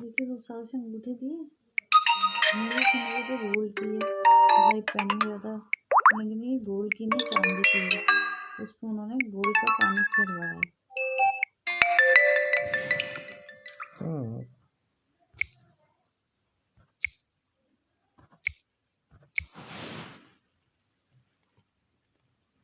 देखिए 100 साल से अंगूठी दी है। मेरे समझ तो गोल्ड की है, भाई पहनने जाता, लेकिन ये गोल्ड की नहीं चांदी की है। उसमें उन्होंने गोल्ड का पानी फिरवाया है।